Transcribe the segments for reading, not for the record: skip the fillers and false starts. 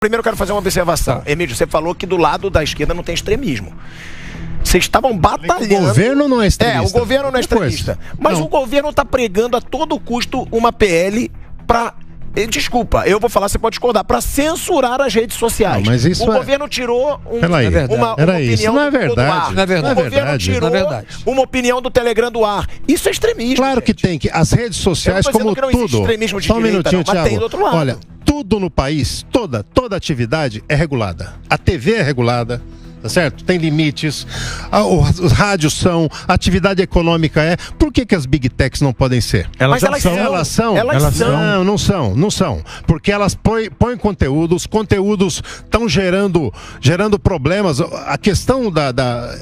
Primeiro eu quero fazer uma observação. Emílio, você falou que do lado da esquerda não tem extremismo. Vocês estavam batalhando. O governo não é extremista. O governo não é extremista. Mas não. O governo está pregando a todo custo uma PL para... Desculpa, eu vou falar, você pode discordar, para censurar as redes sociais. Não, mas isso o governo tirou uma opinião isso não é verdade. Não é verdade. O governo tirou uma opinião do Telegram do ar. Isso é extremismo. Claro que tem, que as redes sociais, como tudo. Extremismo de só um direita, minutinho, não, mas tem do Thiago. outro lado. Olha, tudo no país, toda atividade é regulada. A TV é regulada. Tá certo? Tem limites, os rádios são, a atividade econômica é. Por que as Big Techs não podem ser? Elas são. Não são. Porque elas põem conteúdo, os conteúdos estão gerando problemas. A questão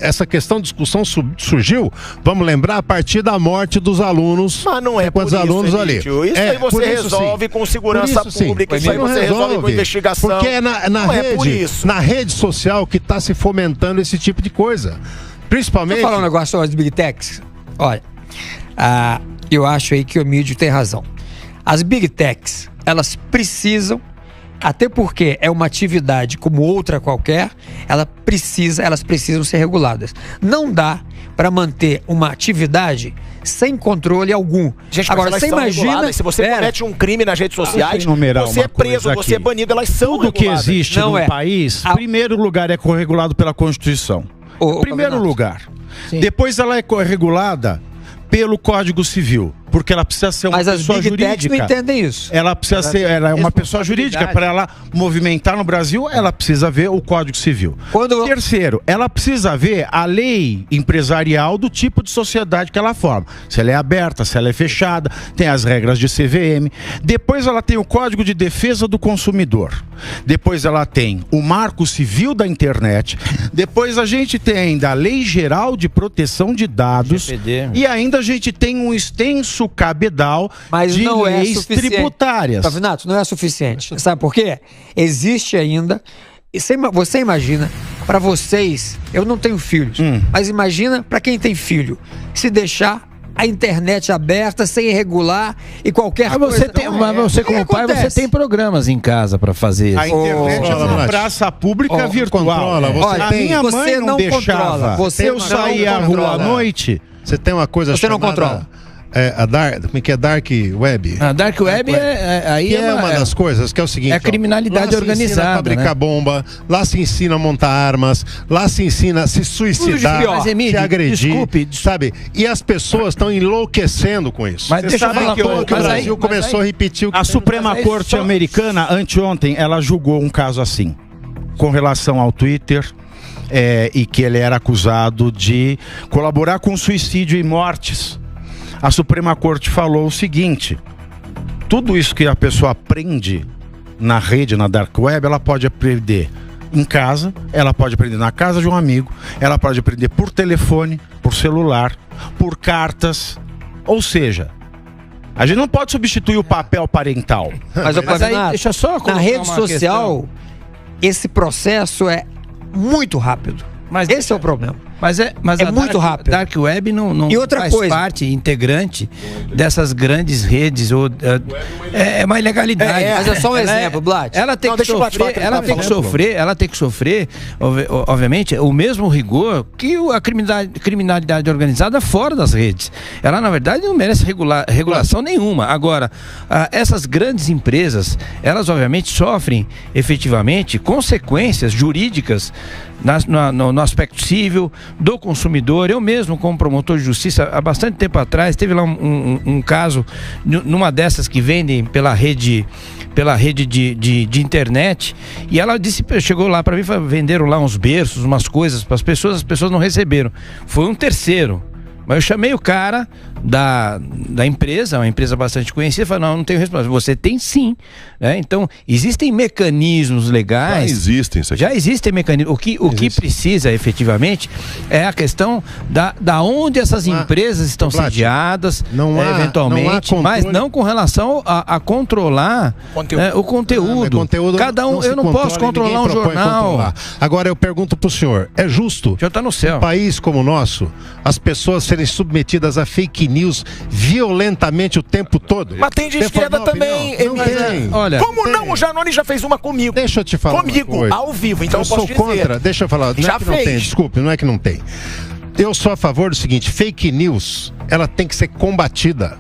essa questão de discussão surgiu, vamos lembrar, a partir da morte dos alunos. Mas não é por isso, alunos ali. Isso aí você resolve com segurança pública, isso aí você resolve com investigação. Porque é na rede social que está se fomentando esse tipo de coisa. Principalmente... Deixa eu falar um negócio sobre as Big Techs. Olha, eu acho aí que o Emílio tem razão. As Big Techs, elas precisam, até porque é uma atividade como outra qualquer, elas precisam ser reguladas. Não dá para manter uma atividade sem controle algum. Gente, agora, você imagina... Se você comete um crime nas redes sociais, você é preso, você é banido, elas são tudo reguladas. Que existe no país, primeiro lugar, é regulado pela Constituição. Primeiro lugar. Sim. Depois ela é regulada pelo Código Civil, porque ela precisa ser uma pessoa jurídica. Mas as Big Techs não entendem isso. Ela precisa ser, ela é uma pessoa jurídica. Para ela movimentar no Brasil, ela precisa ver o Código Civil. Terceiro, ela precisa ver a lei empresarial do tipo de sociedade que ela forma. Se ela é aberta, se ela é fechada, tem as regras de CVM. Depois ela tem o Código de Defesa do Consumidor. Depois ela tem o Marco Civil da Internet. Depois a gente tem ainda a Lei Geral de Proteção de Dados. GPD. E ainda a gente tem um extenso cabedal de leis tributárias. Pavinato, não é suficiente. Sabe por quê? Existe ainda... Você imagina, para vocês, eu não tenho filhos, mas imagina para quem tem filho, se deixar a internet aberta, sem regular e qualquer coisa. Mas você como pai, você tem programas em casa para fazer isso. A internet é uma praça pública virtual. A minha mãe não deixava. Eu saía à rua à noite. Você tem uma coisa chamada... Você não controla. Como é que é? Dark Web. A Dark Web é uma das coisas que é o seguinte: é a criminalidade lá organizada. Se ensina a fabricar bomba, lá se ensina a montar armas, lá se ensina a se suicidar, se agredir, sabe? E as pessoas estão enlouquecendo com isso. Mas deixa eu falar que o Brasil começou a repetir o que a Suprema Corte americana, anteontem, ela julgou um caso assim, com relação ao Twitter. E que ele era acusado de colaborar com suicídio e mortes. A Suprema Corte falou o seguinte: tudo isso que a pessoa aprende na rede, na Dark Web, ela pode aprender em casa, ela pode aprender na casa de um amigo, ela pode aprender por telefone, por celular, por cartas. Ou seja, a gente não pode substituir o papel parental. Mas aí, deixa só na rede social, esse processo é muito rápido. Mas esse é o problema. Mas é muito rápido. Dark Web não faz parte integrante dessas grandes redes. É uma ilegalidade. Mas é só um exemplo, Blat. Ela tem que sofrer, obviamente, o mesmo rigor que a criminalidade organizada fora das redes. Ela, na verdade, não merece regulação nenhuma. Agora, essas grandes empresas, elas, obviamente, sofrem efetivamente consequências jurídicas no aspecto civil do consumidor. Eu mesmo, como promotor de justiça, há bastante tempo atrás, teve lá um caso numa dessas que vendem pela rede de internet, e ela chegou lá para mim, venderam lá uns berços, umas coisas para as pessoas não receberam. Foi um terceiro. Mas eu chamei o cara da empresa, uma empresa bastante conhecida, falei, não tenho resposta. Você tem sim, né? Então, existem mecanismos legais. Já existem mecanismos. O que precisa, efetivamente, é a questão da onde essas empresas estão sediadas, eventualmente, mas não com relação a controlar o conteúdo. Cada um, eu não posso controlar um jornal. Agora, eu pergunto pro senhor, é justo? O senhor tá no céu. Um país como o nosso, as pessoas serem serem submetidas a fake news violentamente o tempo todo? Mas tem de esquerda também, Emílio. Olha, como não? O Janones já fez uma comigo. Deixa eu te falar. Comigo, ao vivo, então eu posso dizer. Contra, deixa eu falar. Não Já é que não fez. tem, desculpe, não é que não tem. Eu sou a favor do seguinte, fake news, ela tem que ser combatida.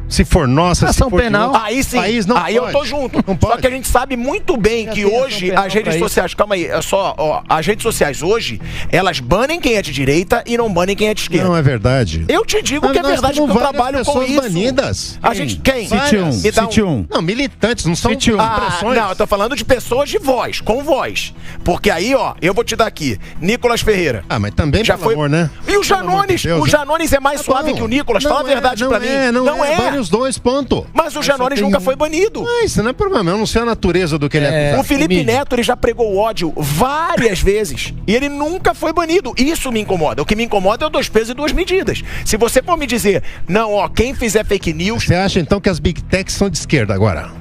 Se for nossa, ação se for penal, aí sim, país não aí pode. eu tô junto. Não Só pode. que a gente sabe muito bem que hoje as redes sociais, calma aí, é só, ó, as redes sociais hoje, elas banem quem é de direita e não banem quem é de esquerda. Não é verdade. Eu te digo que é verdade, porque eu trabalho com isso. Banidas. A gente, quem? Cite um. Não, militantes, não são impressões. Não, eu tô falando de pessoas de voz, com voz. Porque aí, ó, eu vou te dar aqui, Nicolas Ferreira. Ah, mas também, Já pelo foi. amor, né? E o Janones, Deus, o Janones é mais suave bom. que o Nicolas, Não fala a verdade pra mim. Não é. Bane os dois, ponto. Mas o Janones nunca foi banido. Isso não é problema, eu não sei a natureza do que ele é. O Felipe Neto, ele já pregou ódio várias vezes. E ele nunca foi banido. Isso me incomoda. O que me incomoda é o 2 pesos e 2 medidas. Se você for me dizer, não, ó, quem fizer fake news... Você acha então que as Big Techs são de esquerda agora?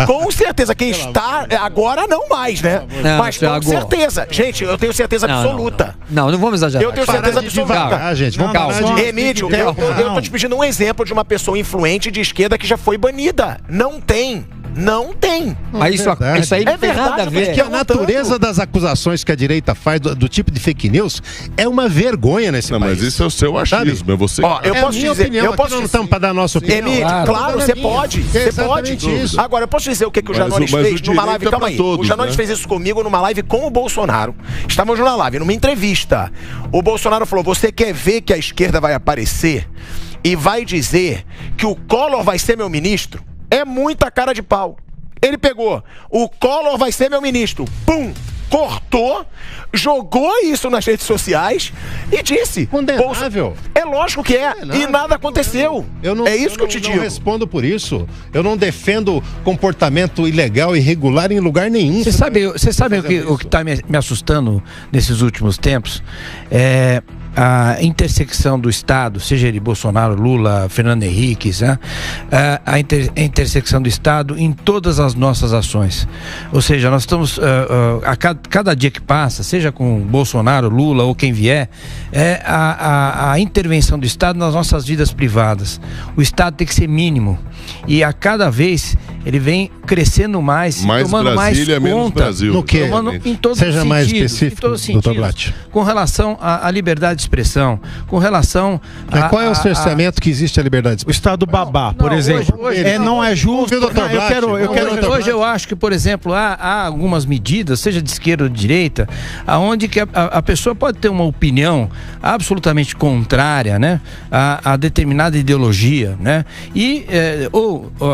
Com certeza. Quem está agora não mais, né? Não, mas com agora. certeza. Gente, eu tenho certeza absoluta. Não vamos exagerar. Eu tenho certeza absoluta. Gente, vamos parar de... Emílio, eu tô te pedindo um exemplo de uma pessoa influente de esquerda que já foi banida. Não tem. Não tem. Mas isso aí não tem nada a ver. Que a natureza das acusações que a direita faz do tipo de fake news é uma vergonha nesse país. Mas isso é o seu achismo, é você. Ó, eu posso dizer, opinião, eu posso não estamos para dar a nossa opinião. Emílio, claro, você pode. Você pode. Isso. Agora, eu posso dizer o que o Janones fez numa live. Calma aí. O Janones fez isso comigo numa live com o Bolsonaro. Estávamos numa live, numa entrevista. O Bolsonaro falou: você quer ver que a esquerda vai aparecer e vai dizer que o Collor vai ser meu ministro? É muita cara de pau. Ele pegou, o Collor vai ser meu ministro. Pum! Cortou, jogou isso nas redes sociais e disse... Condenável. É lógico que é. E nada aconteceu. É isso que eu te digo. Eu não respondo por isso. Eu não defendo comportamento ilegal, irregular em lugar nenhum. Você sabe o que está me assustando nesses últimos tempos? É a intersecção do Estado, seja ele Bolsonaro, Lula, Fernando Henrique, né? A intersecção do Estado em todas as nossas ações. Ou seja, nós estamos, a cada dia que passa, seja com Bolsonaro, Lula ou quem vier, é a intervenção do Estado nas nossas vidas privadas. O Estado tem que ser mínimo. E a cada vez ele vem crescendo mais tomando Brasília, mais conta. Menos Brasil. No que? Em todos Seja os mais sentidos, específico, em todos os doutor sentidos, Blatt. com relação à liberdade de expressão, com relação Mas qual é o cerceamento que existe a liberdade de O Estado babá, por exemplo. Não é justo. Hoje eu acho que, por exemplo, há algumas medidas, seja de esquerda ou de direita, aonde que a pessoa pode ter uma opinião absolutamente contrária, né, a determinada ideologia, né, e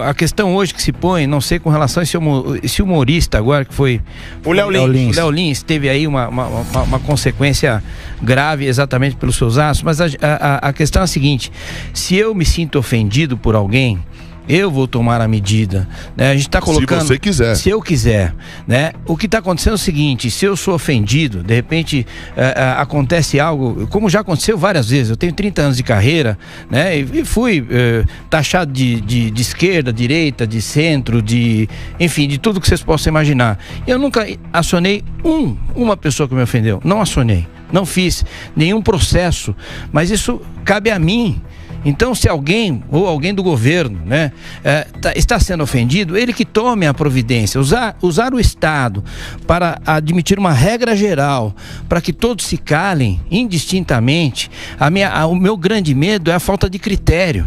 a questão hoje que se põe, não sei com relação a esse humorista agora que foi o Léo Lins. O Léo Lins teve aí uma consequência grave exatamente pelos seus atos, mas a questão é a seguinte: se eu me sinto ofendido por alguém, eu vou tomar a medida, né? A gente está colocando... Se você quiser. Se eu quiser, né? O que está acontecendo é o seguinte: se eu sou ofendido, de repente acontece algo, como já aconteceu várias vezes. Eu tenho 30 anos de carreira, né? E fui taxado de esquerda, direita, de centro, enfim, de tudo que vocês possam imaginar. Eu nunca acionei uma pessoa que me ofendeu. Não acionei. Não fiz nenhum processo, mas isso cabe a mim. Então, se alguém ou alguém do governo, né, está sendo ofendido, ele que tome a providência, usar o Estado para admitir uma regra geral, para que todos se calem indistintamente. O meu grande medo é a falta de critério.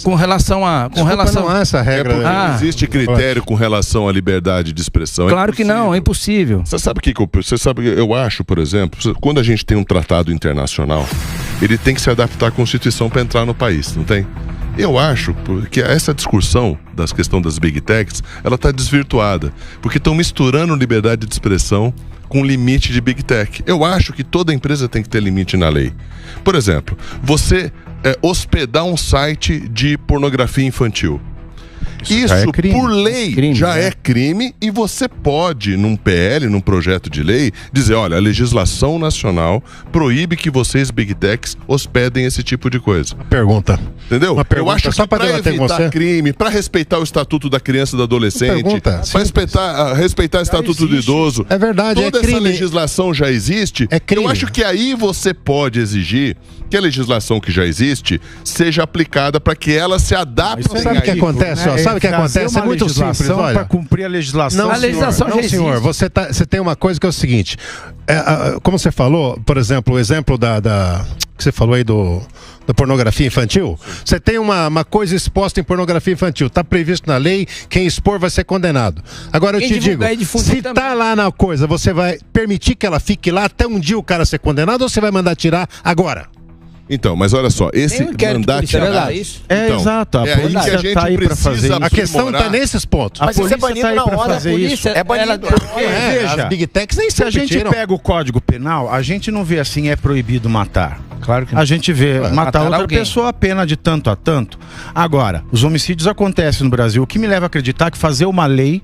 Com relação não há essa regra. Não existe critério com relação à liberdade de expressão. Claro que não, é impossível. Você sabe o que eu acho, por exemplo, quando a gente tem um tratado internacional, ele tem que se adaptar à Constituição para entrar no país, não tem? Eu acho que essa discussão das questões das Big Techs, ela está desvirtuada, porque estão misturando liberdade de expressão com limite de Big Tech. Eu acho que toda empresa tem que ter limite na lei. Por exemplo, você hospedar um site de pornografia infantil. Isso é crime. Por lei, já é crime, e você pode, num PL, num projeto de lei, dizer, olha, a legislação nacional proíbe que vocês, Big Techs, hospedem esse tipo de coisa. Pergunta. Entendeu? Eu acho que para evitar crime, para respeitar o Estatuto da Criança e do Adolescente, para respeitar o Estatuto do Idoso. É verdade, toda essa legislação já existe. É crime. Eu acho que aí você pode exigir que a legislação que já existe seja aplicada para que ela se adapte. Sabe o que acontece? Sabe o que acontece? É muito simples. Olha, para cumprir a legislação. Não, a legislação senhor, já existe. Senhor, você tem uma coisa que é o seguinte. Como você falou, por exemplo, o exemplo que você falou aí da pornografia infantil, você tem uma coisa exposta em pornografia infantil, está previsto na lei, quem expor vai ser condenado. Agora eu te digo, se está lá na coisa, você vai permitir que ela fique lá até um dia o cara ser condenado, ou você vai mandar tirar agora? Então, mas olha só, esse mandato isso. Exato. A polícia está aí para fazer isso. A questão está nesses pontos. Mas isso é banido na hora, a polícia é banido. Veja, as Big Techs nem se a gente pega o Código Penal, a gente não vê assim, é proibido matar. Claro que não. A gente vê matar outra pessoa a pena de tanto a tanto. Agora, os homicídios acontecem no Brasil. O que me leva a acreditar que fazer uma lei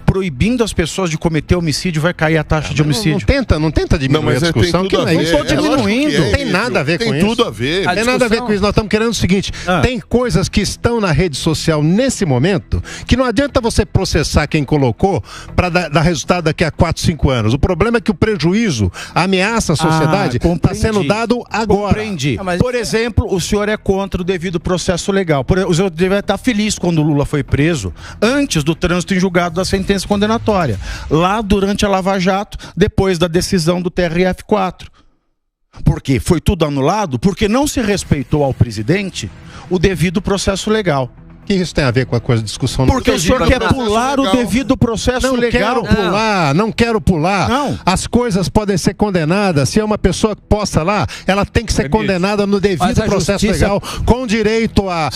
proibindo as pessoas de cometer homicídio vai cair a taxa de homicídio. Não tenta diminuir a discussão. Não estou diminuindo. Não tem nada a ver com isso. Tem tudo a ver. Tem nada a ver com isso. Nós estamos querendo o seguinte, tem coisas que estão na rede social nesse momento que não adianta você processar quem colocou para dar resultado daqui a 4, 5 anos. O problema é que o prejuízo, a ameaça à sociedade está sendo dado agora. Compreendi. Por exemplo, o senhor é contra o devido processo legal. O senhor deve estar feliz quando o Lula foi preso, antes do trânsito em julgado da sentença condenatória, lá durante a Lava Jato, depois da decisão do TRF4. Porque foi tudo anulado, porque não se respeitou ao presidente o devido processo legal. O que isso tem a ver com a coisa de discussão? Porque o senhor quer pular o devido processo legal. Não quero pular. Não. As coisas podem ser condenadas. Se é uma pessoa que posta lá, ela tem que ser condenada no devido processo legal, com direito à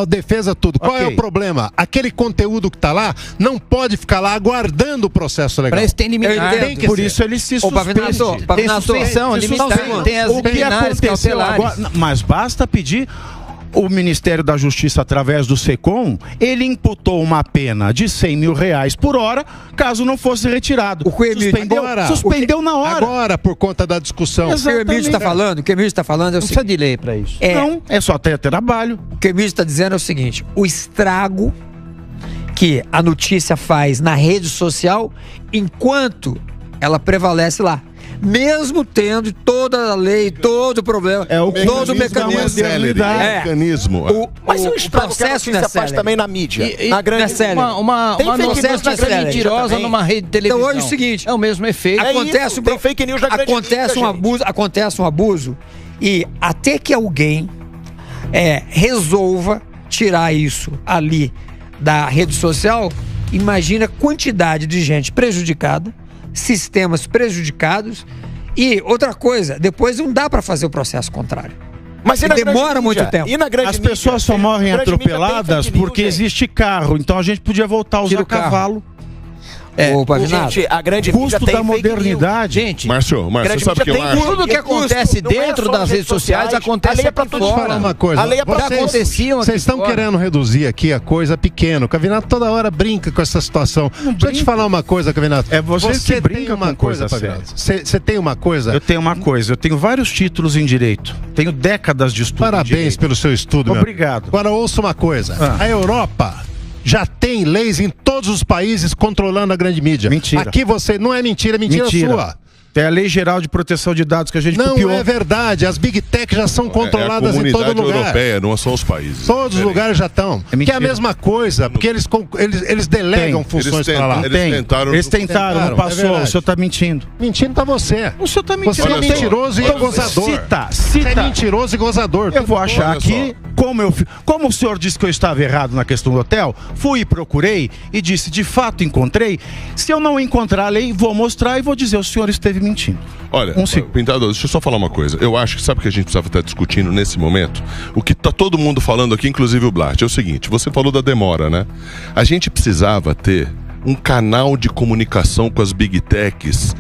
defesa, tudo. Qual é o problema? Aquele conteúdo que está lá não pode ficar lá aguardando o processo legal. Para isso tem liminar. Por isso ele se suspende. Tem suspensão, tem as liminares cautelares. Mas basta pedir. O Ministério da Justiça, através do SECOM, ele imputou uma pena de R$100 mil por hora, caso não fosse retirado. Suspendeu na hora. Agora, por conta da discussão. O que o Emílio está falando, é o seguinte. Não precisa de lei para isso. Não, é só ter trabalho. O que o Emílio está dizendo é o seguinte, o estrago que a notícia faz na rede social, enquanto ela prevalece lá. Mesmo tendo toda a lei, todo o problema, todo o mecanismo. Mas o processo que faz também na mídia, na grande uma notícia mentirosa numa rede de televisão. Então hoje é o seguinte, é o mesmo efeito. Tem fake news na grande mídia, acontece um abuso e até que alguém resolva tirar isso ali da rede social, imagina a quantidade de gente prejudicada, sistemas prejudicados e outra coisa, depois não dá para fazer o processo contrário. Mas demora muito tempo. As pessoas só morrem atropeladas porque existe carro, então a gente podia voltar a usar cavalo. Gente, a grande custo da modernidade. Gente, Márcio, sabe o que eu acho? Tudo que acontece dentro das redes sociais acontece aqui fora. Uma coisa. Vocês estão querendo reduzir aqui a coisa pequena. O Cavinato toda hora brinca com essa situação. Deixa eu te falar uma coisa, Cavinato. É você que brinca com coisa séria. Você tem uma coisa? Eu tenho uma coisa. Eu tenho vários títulos em direito. Tenho décadas de estudo. Parabéns pelo seu estudo, meu. Obrigado. Agora ouça uma coisa. A Europa já tem leis em todos os países controlando a grande mídia. Mentira. Aqui você... Não é mentira, é mentira sua. É a Lei Geral de Proteção de Dados que a gente copiou. Não é verdade. As Big Tech já são controladas em todo lugar. É a comunidade europeia, não são os países. Todos os lugares já estão. Que é a mesma coisa, porque eles delegam funções para lá. Eles tentaram, não passou. O senhor está mentindo. Mentindo tá você. O senhor está mentindo. Você é mentiroso e gozador. Você é mentiroso e gozador. Eu vou achar aqui, como o senhor disse que eu estava errado na questão do hotel, fui e procurei e disse, de fato encontrei. Se eu não encontrar a lei, vou mostrar e vou dizer, o senhor esteve mentindo. Olha, Pintado, deixa eu só falar uma coisa. Eu acho que sabe o que a gente precisava estar discutindo nesse momento? O que tá todo mundo falando aqui, inclusive o Blatt, é o seguinte, você falou da demora, né? A gente precisava ter um canal de comunicação com as Big Techs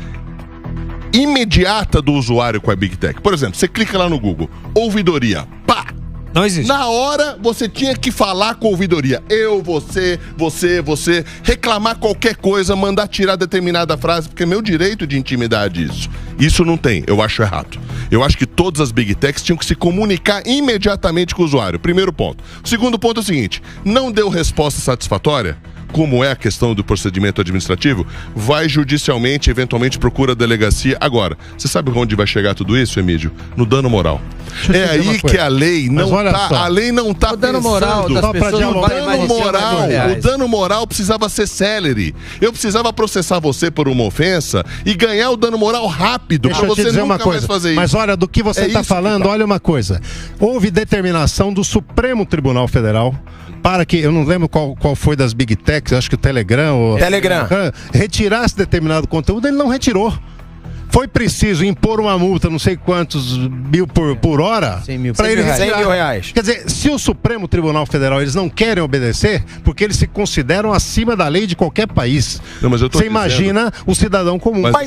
imediata do usuário com a Big Tech. Por exemplo, você clica lá no Google, ouvidoria, pá! Não existe. Na hora, você tinha que falar com a ouvidoria. Eu, você, reclamar qualquer coisa, mandar tirar determinada frase, porque é meu direito de intimidade isso. Isso não tem, eu acho errado. Eu acho que todas as Big Techs tinham que se comunicar imediatamente com o usuário. Primeiro ponto. O segundo ponto é o seguinte, não deu resposta satisfatória, como é a questão do procedimento administrativo, vai judicialmente, eventualmente procura a delegacia. Agora, você sabe onde vai chegar tudo isso, Emílio? No dano moral. É aí que a lei não tá, o dano moral das pessoas não vale mais o dano moral precisava ser célere. Eu precisava processar você por uma ofensa e ganhar o dano moral rápido, para você nunca mais fazer isso. Mas olha, do que você está falando, olha uma coisa. Houve determinação do Supremo Tribunal Federal para que, eu não lembro qual foi das Big Techs, acho que o Telegram retirasse determinado conteúdo, ele não retirou. Foi preciso impor uma multa, não sei quantos mil por hora, 100 mil reais. Quer dizer, se o Supremo Tribunal Federal eles não querem obedecer, porque eles se consideram acima da lei de qualquer país. Não, mas eu tô Você imagina o cidadão comum. Mas